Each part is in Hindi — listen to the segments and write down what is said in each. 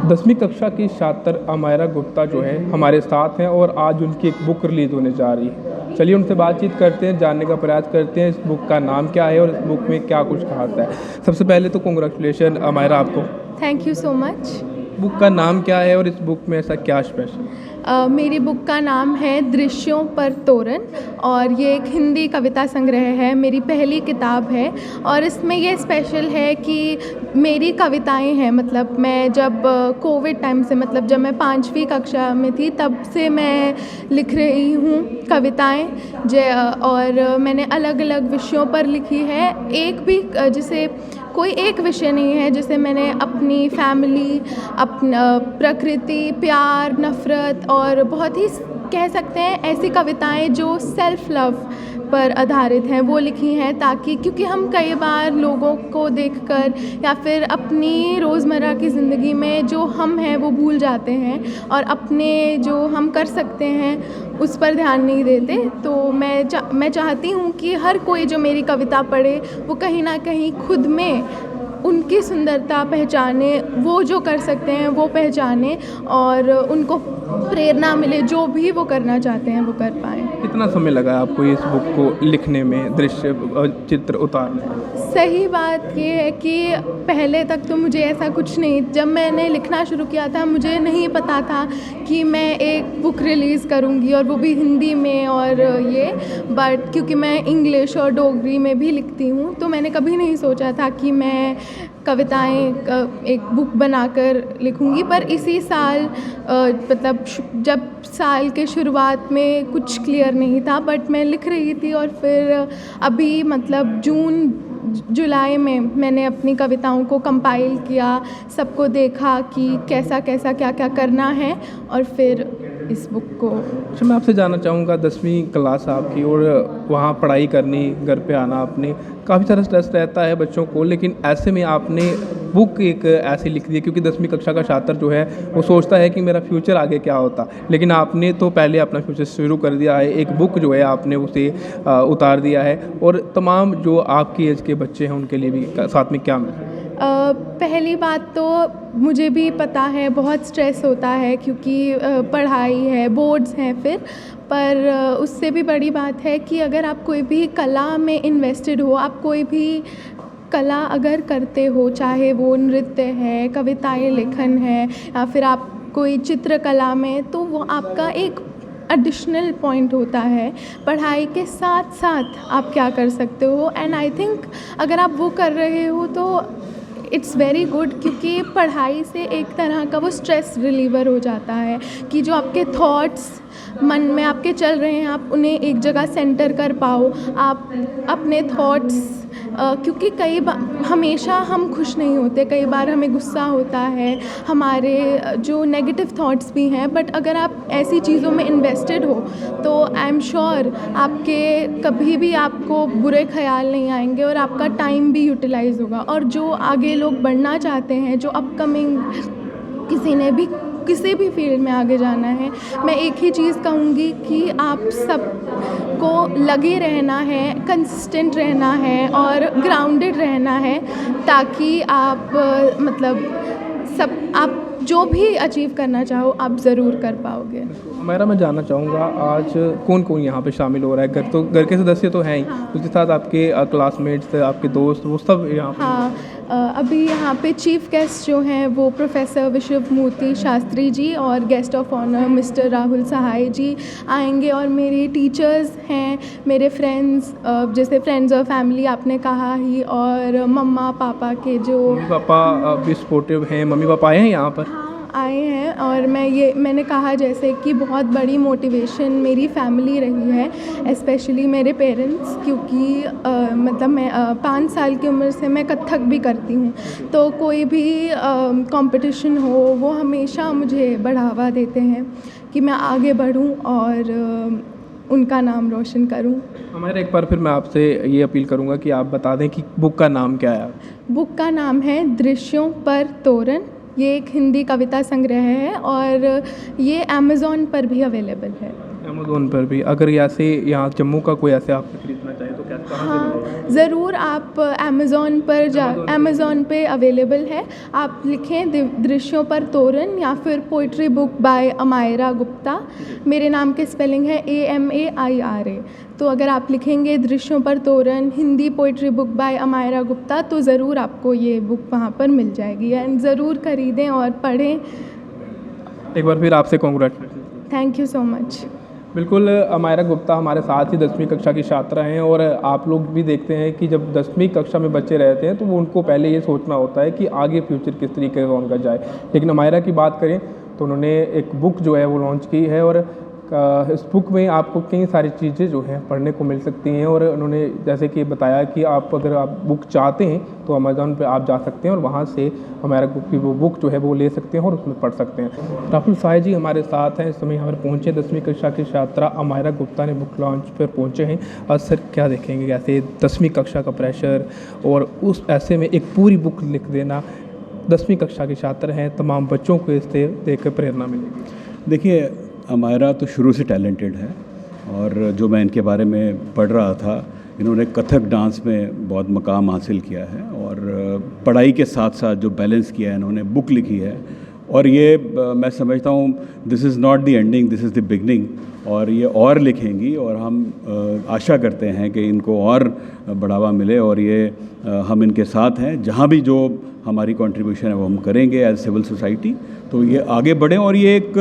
10वीं कक्षा की छात्र अमायरा गुप्ता जो है हमारे साथ हैं और आज उनकी एक बुक रिलीज़ होने जा रही है। चलिए उनसे बातचीत करते हैं, जानने का प्रयास करते हैं इस बुक का नाम क्या है और इस बुक में क्या कुछ खास है। सबसे पहले तो कांग्रेचुलेशन अमायरा आपको। Thank you so much. Book का नाम क्या है और इस बुक में ऐसा क्या स्पेशल? मेरी बुक का नाम है दृश्यों पर तोरण और ये एक हिंदी कविता संग्रह है, मेरी पहली किताब है। और इसमें ये स्पेशल है कि मेरी कविताएं हैं, मतलब मैं जब कोविड टाइम से, मतलब जब मैं 5वीं कक्षा में थी तब से मैं लिख रही हूँ कविताएं और मैंने अलग अलग विषयों पर लिखी है। एक भी जिसे कोई एक विषय नहीं है जिसे मैंने अपनी फैमिली, अपना प्रकृति, प्यार, नफ़रत और बहुत ही कह सकते हैं ऐसी कविताएं जो सेल्फ़ लव पर आधारित हैं वो लिखी हैं, ताकि क्योंकि हम कई बार लोगों को देखकर या फिर अपनी रोज़मर्रा की ज़िंदगी में जो हम हैं वो भूल जाते हैं और अपने जो हम कर सकते हैं उस पर ध्यान नहीं देते। तो मैं चाहती हूँ कि हर कोई जो मेरी कविता पढ़े वो कहीं ना कहीं खुद में उनकी सुंदरता पहचाने, वो जो कर सकते हैं वो पहचाने और उनको प्रेरणा मिले, जो भी वो करना चाहते हैं वो कर पाएँ। कितना समय लगा आपको इस बुक को लिखने में, दृश्य चित्र उतारने में? सही बात ये है कि पहले तक तो मुझे ऐसा कुछ नहीं, जब मैंने लिखना शुरू किया था मुझे नहीं पता था कि मैं एक बुक रिलीज़ करूँगी और वो भी हिंदी में और ये, बट क्योंकि मैं इंग्लिश और डोगरी में भी लिखती हूँ तो मैंने कभी नहीं सोचा था कि मैं कविताएं एक बुक बनाकर लिखूंगी। पर इसी साल मतलब जब साल के शुरुआत में कुछ क्लियर नहीं था बट मैं लिख रही थी और फिर अभी मतलब जून जुलाई में मैंने अपनी कविताओं को कंपाइल किया, सबको देखा कि कैसा कैसा क्या क्या करना है और फिर इस बुक को। अच्छा, मैं आपसे जानना चाहूँगा 10वीं क्लास आपकी और वहाँ पढ़ाई करनी, घर पे आना, आपने काफ़ी सारा स्ट्रेस रहता है बच्चों को, लेकिन ऐसे में आपने बुक एक ऐसी लिख दी है क्योंकि 10वीं कक्षा का छात्र जो है वो सोचता है कि मेरा फ्यूचर आगे क्या होता, लेकिन आपने तो पहले अपना फ्यूचर शुरू कर दिया है। एक बुक जो है आपने उसे उतार दिया है और तमाम जो आपकी एज के बच्चे हैं उनके लिए भी साथ में क्या मिला? पहली बात तो मुझे भी पता है बहुत स्ट्रेस होता है क्योंकि पढ़ाई है, बोर्ड्स हैं फिर, पर उससे भी बड़ी बात है कि अगर आप कोई भी कला में इन्वेस्टेड हो, आप कोई भी कला अगर करते हो, चाहे वो नृत्य है, कविताएं लेखन है या फिर आप कोई चित्रकला में, तो वो आपका एक एडिशनल पॉइंट होता है। पढ़ाई के साथ साथ आप क्या कर सकते हो, एंड आई थिंक अगर आप वो कर रहे हो तो इट्स वेरी गुड, क्योंकि पढ़ाई से एक तरह का वो स्ट्रेस रिलीवर हो जाता है कि जो आपके थॉट्स मन में आपके चल रहे हैं आप उन्हें एक जगह सेंटर कर पाओ, आप अपने थॉट्स, क्योंकि कई बार हमेशा हम खुश नहीं होते, कई बार हमें गुस्सा होता है, हमारे जो नेगेटिव थॉट्स भी हैं, बट अगर आप ऐसी चीज़ों में इन्वेस्टेड हो तो आई एम श्योर आपके कभी भी आपको बुरे ख्याल नहीं आएंगे और आपका टाइम भी यूटिलाइज होगा। और जो आगे लोग बढ़ना चाहते हैं, जो अपकमिंग किसी ने भी किसी भी फील्ड में आगे जाना है, मैं एक ही चीज़ कहूँगी कि आप सबको लगे रहना है, कंसिस्टेंट रहना है और ग्राउंडेड रहना है, ताकि आप आप जो भी अचीव करना चाहो आप ज़रूर कर पाओगे। मेरा मैं जानना चाहूँगा आज कौन कौन यहाँ पे शामिल हो रहा है? घर के सदस्य तो हैं ही, उसके साथ आपके क्लासमेट्स, आपके दोस्त, वो सब यहाँ पे? हाँ, अभी यहाँ पे चीफ गेस्ट जो हैं वो प्रोफेसर विश्वमूर्ति शास्त्री जी और guest of honour Mr Rahul Sahay ji आएंगे और मेरे टीचर्स हैं, मेरे फ्रेंड्स, जैसे फ्रेंड्स और फैमिली आपने कहा ही, और मम्मा पापा के जो मम्मी पापा भी सपोर्टिव हैं, मम्मी पापा आए हैं यहाँ पर? आए हैं। और मैंने कहा जैसे कि बहुत बड़ी मोटिवेशन मेरी फैमिली रही है, स्पेशली मेरे पेरेंट्स, क्योंकि मतलब मैं 5 साल की उम्र से मैं कथक भी करती हूँ, तो कोई भी कंपटीशन हो वो हमेशा मुझे बढ़ावा देते हैं कि मैं आगे बढ़ूँ और उनका नाम रोशन करूँ। हमारे एक बार फिर मैं आपसे ये अपील करूँगा कि आप बता दें कि बुक का नाम क्या है? बुक का नाम है दृश्यों पर तोरण। ये एक हिंदी कविता संग्रह है और ये अमेज़ॉन पर भी अवेलेबल है। अमेज़ॉन पर भी? अगर यहाँ से जम्मू का कोई ऐसे आप खरीदना चाहे तो क्या? हाँ ज़रूर, आप अमेज़ॉन पे अवेलेबल है। आप लिखें दृश्यों पर तोरण या फिर poetry book by Amayra Gupta. मेरे नाम के स्पेलिंग है AMAIRA। तो अगर आप लिखेंगे दृश्यों पर तोरण Hindi poetry book by Amayra Gupta तो ज़रूर आपको ये बुक वहाँ पर मिल जाएगी, एंड ज़रूर ख़रीदें और पढ़ें। एक बार फिर आपसे congratulation. Thank you so much. बिल्कुल, अमायरा गुप्ता हमारे साथ ही 10वीं कक्षा की छात्रा हैं, और आप लोग भी देखते हैं कि जब 10वीं कक्षा में बच्चे रहते हैं तो वो उनको पहले ये सोचना होता है कि आगे फ्यूचर किस तरीके का उनका जाए। लेकिन अमायरा की बात करें तो उन्होंने एक बुक जो है वो लॉन्च की है, और इस बुक में आपको कई सारी चीज़ें जो हैं पढ़ने को मिल सकती हैं। और उन्होंने जैसे कि बताया कि अगर आप बुक चाहते हैं तो अमेज़ॉन पे आप जा सकते हैं और वहाँ से हमारा की वो बुक जो है वो ले सकते हैं और उसमें पढ़ सकते हैं। राहुल साय जी हमारे साथ हैं, इस समय हमारे पहुँचे 10वीं कक्षा की छात्रा अमायरा गुप्ता ने बुक लॉन्च पर पहुँचे हैं। और सर क्या देखेंगे, कैसे 10वीं कक्षा का प्रेशर और उस ऐसे में एक पूरी बुक लिख देना, 10वीं कक्षा के छात्र हैं, तमाम बच्चों को इससे देख कर प्रेरणा मिलेगी? देखिए, अमायरा तो शुरू से टैलेंटेड है, और जो मैं इनके बारे में पढ़ रहा था, इन्होंने कथक डांस में बहुत मकाम हासिल किया है, और पढ़ाई के साथ साथ जो बैलेंस किया है इन्होंने, बुक लिखी है। और ये मैं समझता हूँ this is not the ending, this is the beginning, और ये और लिखेंगी, और हम आशा करते हैं कि इनको और बढ़ावा मिले, और ये हम इनके साथ हैं। जहाँ भी जो हमारी कंट्रीब्यूशन है वो हम करेंगे एज सिविल सोसाइटी, तो ये आगे बढ़ें और ये एक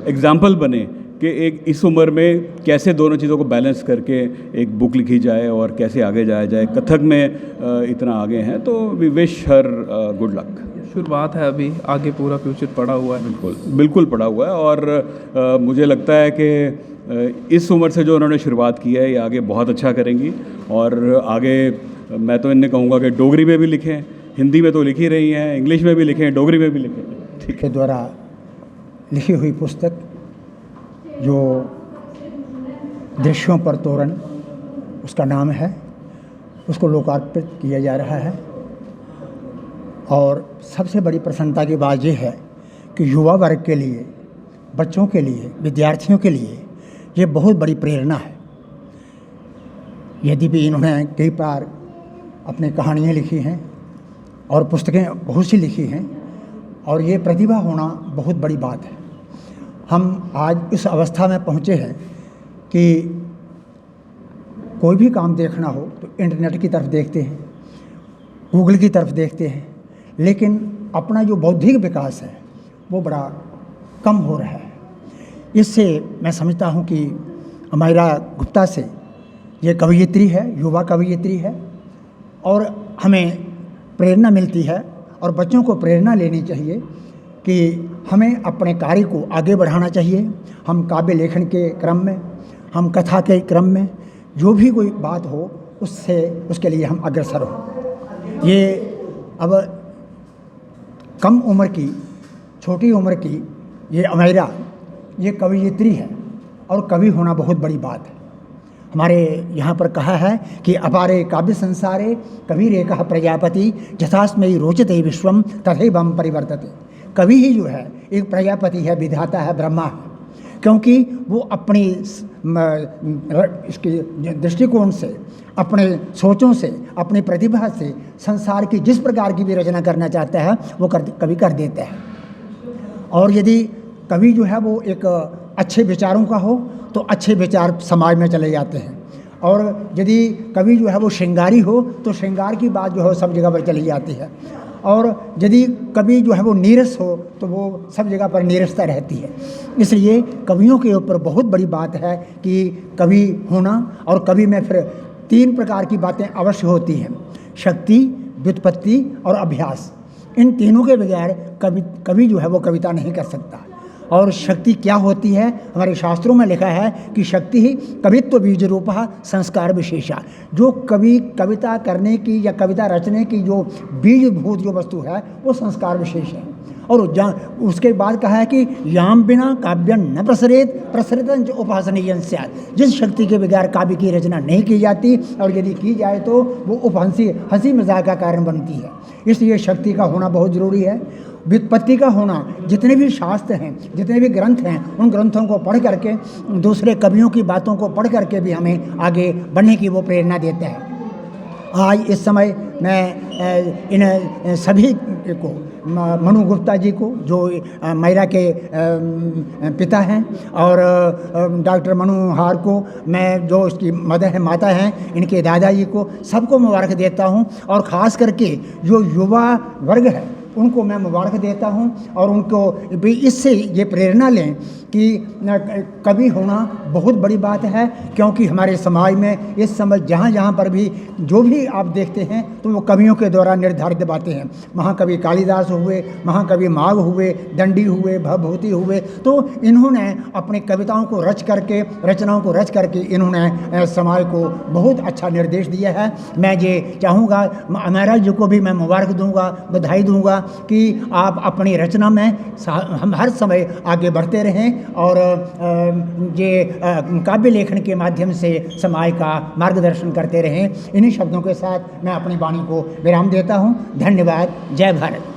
एग्ज़ाम्पल बने कि एक इस उम्र में कैसे दोनों चीज़ों को बैलेंस करके एक बुक लिखी जाए और कैसे आगे जाया जाए। कथक में इतना आगे हैं, तो we wish her good luck. शुरुआत है, अभी आगे पूरा फ्यूचर पड़ा हुआ है। बिल्कुल पड़ा हुआ है, और मुझे लगता है कि इस उम्र से जो उन्होंने शुरुआत की है ये आगे बहुत अच्छा करेंगी। और आगे मैं तो इन्हें कहूँगा कि डोगरी में भी लिखें, हिंदी में तो लिख ही रही हैं, इंग्लिश में भी लिखें, डोगरी में भी लिखें। ठीक है, द्वारा लिखी हुई पुस्तक जो दृश्यों पर तोरण उसका नाम है, उसको लोकार्पित किया जा रहा है। और सबसे बड़ी प्रसन्नता की बात यह है कि युवा वर्ग के लिए, बच्चों के लिए, विद्यार्थियों के लिए ये बहुत बड़ी प्रेरणा है। यद्यपि इन्होंने कई बार अपनी कहानियाँ लिखी हैं और पुस्तकें बहुत सी लिखी हैं, और ये प्रतिभा होना बहुत बड़ी बात है। हम आज इस अवस्था में पहुँचे हैं कि कोई भी काम देखना हो तो इंटरनेट की तरफ देखते हैं, गूगल की तरफ देखते हैं, लेकिन अपना जो बौद्धिक विकास है वो बड़ा कम हो रहा है। इससे मैं समझता हूँ कि अमायरा गुप्ता से ये कवयित्री है, युवा कवयित्री है, और हमें प्रेरणा मिलती है, और बच्चों को प्रेरणा लेनी चाहिए कि हमें अपने कार्य को आगे बढ़ाना चाहिए। हम काव्य लेखन के क्रम में, हम कथा के क्रम में जो भी कोई बात हो उसके लिए हम अग्रसर हों। ये अब कम उम्र की, छोटी उम्र की ये अमायरा ये कवयित्री है, और कवि होना बहुत बड़ी बात है। हमारे यहाँ पर कहा है कि अपारे काव्य संसारे कवि रेखा प्रजापति जथास्मयी रोचते विश्वम तथैवं परिवर्तते। कवि ही जो है एक प्रजापति है, विधाता है, ब्रह्मा है, क्योंकि वो अपनी इसके दृष्टिकोण से, अपने सोचों से, अपनी प्रतिभा से संसार की जिस प्रकार की भी रचना करना चाहता है वो कवि कर देता है। और यदि कवि जो है वो एक अच्छे विचारों का हो तो अच्छे विचार समाज में चले जाते हैं, और यदि कवि जो है वो श्रृंगारी हो तो श्रृंगार की बात जो है सब जगह पर चली जाती है, और यदि कवि जो है वो नीरस हो तो वो सब जगह पर नीरसता रहती है। इसलिए कवियों के ऊपर बहुत बड़ी बात है कि कवि होना, और कवि में फिर 3 प्रकार की बातें अवश्य होती हैं: शक्ति, व्युत्पत्ति और अभ्यास। इन तीनों के बगैर कवि जो है वो कविता नहीं कर सकता। और शक्ति क्या होती है? हमारे शास्त्रों में लिखा है कि शक्ति ही कवित्व बीज रूपा संस्कार विशेषा। जो कवि कविता करने की या कविता रचने की जो बीजभूत जो वस्तु है वो संस्कार विशेष है। और उसके बाद कहा है कि याम बिना काव्य न प्रसरेत प्रसरितं च उपासनीयं स्यात्। जिस शक्ति के बगैर काव्य की रचना नहीं की जाती, और यदि की जाए तो वो हंसी मजाक का कारण बनती है। इसलिए शक्ति का होना बहुत ज़रूरी है। व्युत्पत्ति का होना, जितने भी शास्त्र हैं, जितने भी ग्रंथ हैं, उन ग्रंथों को पढ़ करके, दूसरे कवियों की बातों को पढ़ करके भी हमें आगे बढ़ने की वो प्रेरणा देता है। आज इस समय मैं इन सभी को, मनु गुप्ता जी को जो महिला के पिता हैं, और डॉक्टर मनोहर को, मैं जो उसकी मदर है, माता हैं, इनके दादाजी को, सबको मुबारक देता हूं। और ख़ास करके जो युवा वर्ग है उनको मैं मुबारक देता हूं, और उनको भी इससे ये प्रेरणा लें कि कवि होना बहुत बड़ी बात है, क्योंकि हमारे समाज में इस समय जहाँ जहाँ पर भी जो भी आप देखते हैं तो वो कवियों के द्वारा निर्धारित बातें हैं। महाकवि कालिदास हुए, महाकवि माघ हुए, दंडी हुए, भवभूति हुए, तो इन्होंने अपनी कविताओं को रच करके, रचनाओं को रच करके इन्होंने समाज को बहुत अच्छा निर्देश दिया है। मैं ये चाहूँगा, अमेरा जी को भी मैं मुबारक दूँगा, बधाई दूँगा कि आप अपनी रचना में हम हर समय आगे बढ़ते रहें, और ये काव्य लेखन के माध्यम से समाज का मार्गदर्शन करते रहें। इन्हीं शब्दों के साथ मैं अपनी वाणी को विराम देता हूँ। धन्यवाद। जय भारत।